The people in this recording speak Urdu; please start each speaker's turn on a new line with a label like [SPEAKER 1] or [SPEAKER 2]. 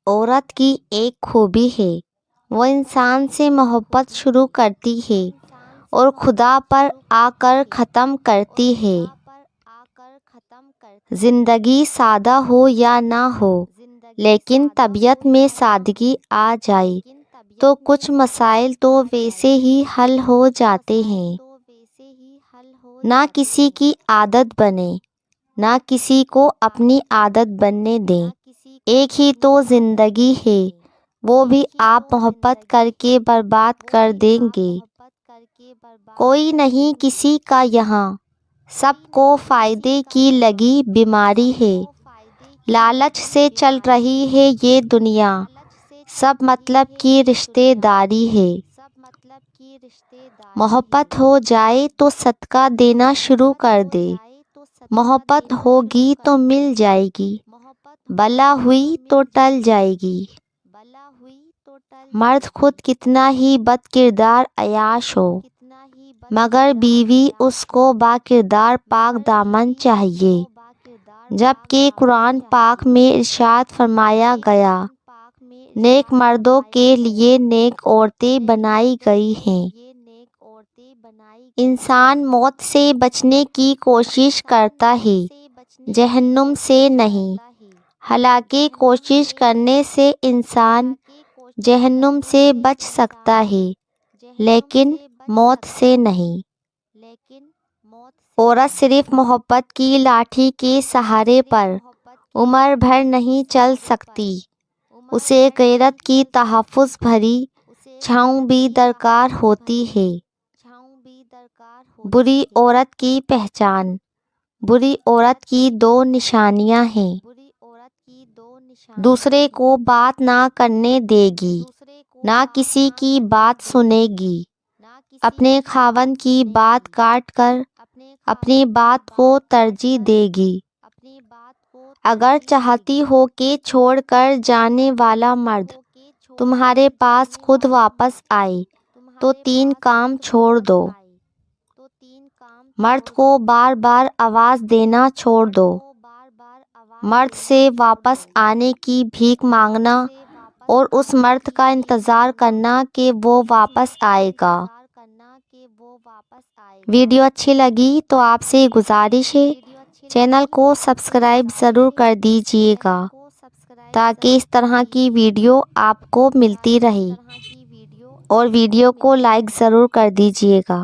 [SPEAKER 1] عورت کی ایک خوبی ہے، وہ انسان سے محبت شروع کرتی ہے اور خدا پر آ کر ختم کرتی ہے۔ زندگی سادہ ہو یا نہ ہو، لیکن طبیعت میں سادگی آ جائے تو کچھ مسائل تو ویسے ہی حل ہو جاتے ہیں۔ نہ کسی کی عادت بنے، نہ کسی کو اپنی عادت بننے دیں۔ ایک ہی تو زندگی ہے، وہ بھی آپ محبت کر کے برباد کر دیں گے۔ کوئی نہیں کسی کا یہاں، سب کو فائدے کی لگی بیماری ہے۔ لالچ سے چل رہی ہے یہ دنیا، سب مطلب کی رشتے داری ہے۔ محبت ہو جائے تو صدقہ دینا شروع کر دے، محبت ہوگی تو مل جائے گی، بلا ہوئی تو ٹل جائے گی۔ مرد خود کتنا ہی بد کردار عیاش ہو، مگر بیوی اس کو با کردار پاک دامن چاہیے۔ جبکہ قرآن پاک میں ارشاد فرمایا گیا، نیک مردوں کے لیے نیک عورتیں بنائی گئی ہیں۔ انسان موت سے بچنے کی کوشش کرتا ہے، جہنم سے نہیں۔ حالانکہ کوشش کرنے سے انسان جہنم سے بچ سکتا ہے، لیکن موت سے نہیں۔ عورت صرف محبت کی لاٹھی کے سہارے پر عمر بھر نہیں چل سکتی، اسے غیرت کی تحفظ بھری چھاؤں بھی درکار ہوتی ہے۔ بری عورت کی پہچان۔ بری عورت کی دو نشانیاں ہیں۔ دوسرے کو بات نہ کرنے دے گی، نہ کسی کی بات سنے گی، اپنے خاوند کی بات کاٹ کر اپنی بات کو ترجیح دے گی۔ اگر چاہتی ہو کہ چھوڑ کر جانے والا مرد تمہارے پاس خود واپس آئے تو 3 کام چھوڑ دو۔ مرد کو بار بار آواز دینا چھوڑ دو، مرد سے واپس آنے کی بھیک مانگنا اور اس مرد کا انتظار کرنا کہ وہ واپس آئے گا۔ ویڈیو اچھی لگی تو آپ سے گزارش ہے چینل کو سبسکرائب ضرور کر دیجیے گا تاکہ اس طرح کی ویڈیو آپ کو ملتی رہے، اور ویڈیو کو لائک ضرور کر دیجیے گا۔